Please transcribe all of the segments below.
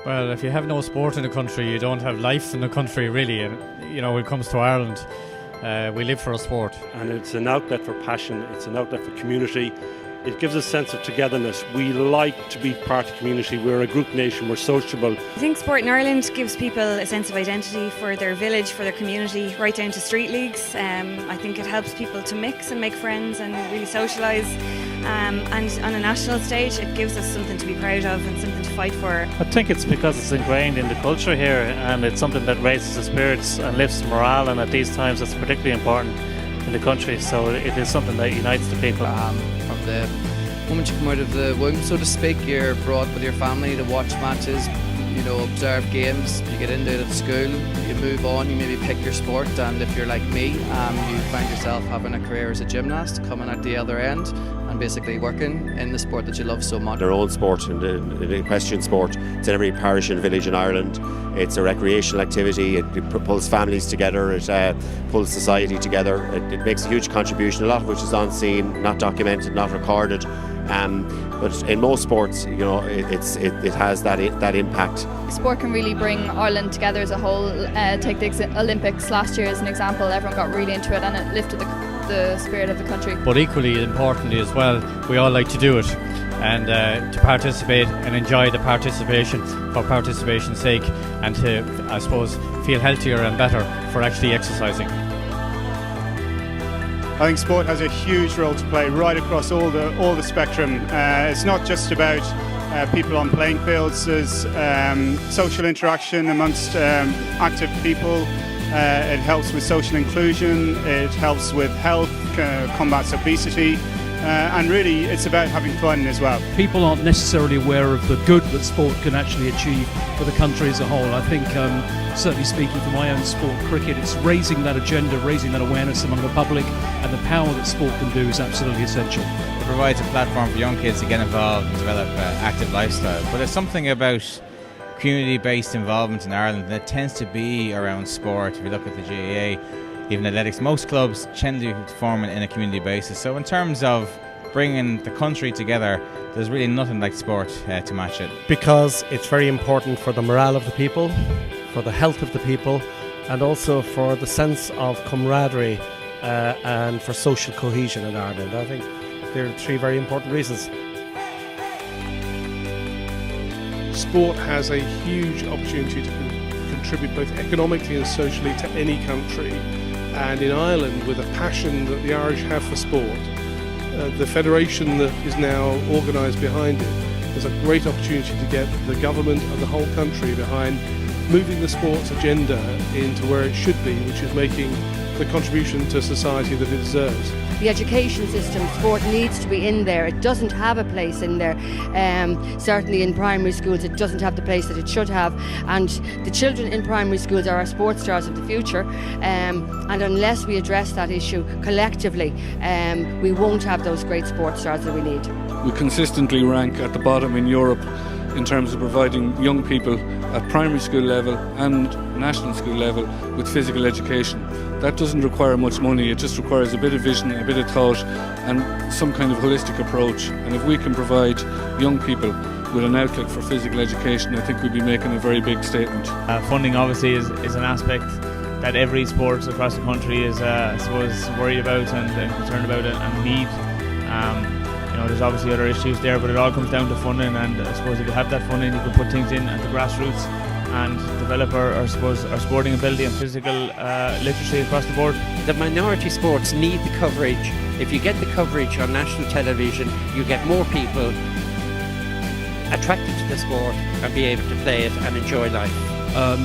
Well, if you have no sport in the country, you don't have life in the country, really. And, when it comes to Ireland, we live for a sport. And it's an outlet for passion, it's an outlet for community. It gives a sense of togetherness. We like to be part of the community. We're a group nation, we're sociable. I think sport in Ireland gives people a sense of identity for their village, for their community, right down to street leagues. I think it helps people to mix and make friends and really socialise. And on a national stage, it gives us something to be proud of and something to fight for. I think it's because it's ingrained in the culture here, and it's something that raises the spirits and lifts morale, and at these times it's particularly important in the country, so it is something that unites the people. From the moment you come out of the womb, so to speak, you're brought with your family to watch matches, observe games. You get into it at school, you move on, you maybe pick your sport, and if you're like me, you find yourself having a career as a gymnast, coming out the other end and basically working in the sport that you love so much. Their own sport, and the equestrian sport, it's in every parish and village in Ireland. It's a recreational activity, it pulls families together, it pulls society together. It makes a huge contribution, a lot of which is unseen, not documented, not recorded. But in most sports, it has that impact. Sport can really bring Ireland together as a whole. Take the Olympics last year as an example. Everyone got really into it and it lifted the spirit of the country. But equally importantly as well, we all like to do it and to participate and enjoy the participation for participation's sake, and to, I suppose, feel healthier and better for actually exercising. I think sport has a huge role to play right across all the spectrum. It's not just about people on playing fields. There's social interaction amongst active people. It helps with social inclusion. It helps with health, combats obesity. And really, it's about having fun as well. People aren't necessarily aware of the good that sport can actually achieve for the country as a whole. I think, certainly speaking for my own sport, cricket, it's raising that agenda, raising that awareness among the public, and the power that sport can do is absolutely essential. It provides a platform for young kids to get involved and develop an active lifestyle. But there's something about community-based involvement in Ireland that tends to be around sport. If you look at the GAA, even athletics, most clubs tend to form in a community basis. So in terms of bringing the country together, there's really nothing like sport to match it. Because it's very important for the morale of the people, for the health of the people, and also for the sense of camaraderie and for social cohesion in Ireland. I think there are three very important reasons. Sport has a huge opportunity to contribute both economically and socially to any country. And in Ireland, with a passion that the Irish have for sport, the federation that is now organised behind it, there's a great opportunity to get the government and the whole country behind moving the sports agenda into where it should be, which is making the contribution to society that it deserves. The education system, sport needs to be in there. It doesn't have a place in there. Certainly in primary schools it doesn't have the place that it should have, and the children in primary schools are our sports stars of the future, and unless we address that issue collectively, we won't have those great sports stars that we need. We consistently rank at the bottom in Europe in terms of providing young people at primary school level and national school level with physical education. That doesn't require much money, it just requires a bit of vision, a bit of thought and some kind of holistic approach. And if we can provide young people with an outlet for physical education, I think we'd be making a very big statement. Funding obviously is an aspect that every sport across the country is I suppose worried about and concerned about it and need. There's obviously other issues there, but it all comes down to funding, and I suppose if you have that funding you can put things in at the grassroots and develop our sporting ability and physical literacy across the board. The minority sports need the coverage. If you get the coverage on national television, you get more people attracted to the sport and be able to play it and enjoy life.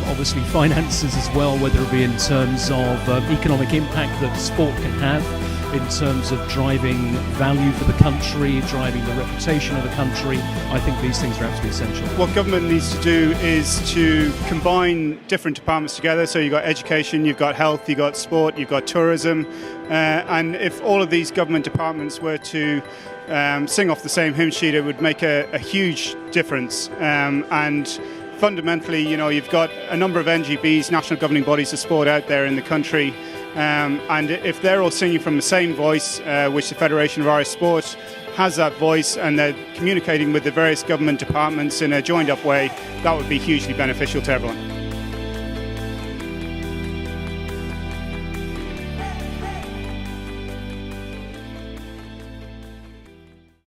Obviously finances as well, whether it be in terms of economic impact that sport can have, in terms of driving value for the country, driving the reputation of the country. I think these things are absolutely essential. What government needs to do is to combine different departments together. So you've got education, you've got health, you've got sport, you've got tourism. And if all of these government departments were to sing off the same hymn sheet, it would make a huge difference. And fundamentally, you've got a number of NGBs, national governing bodies of sport out there in the country. And if they're all singing from the same voice, which the Federation of Irish Sport has that voice and they're communicating with the various government departments in a joined up way, that would be hugely beneficial to everyone.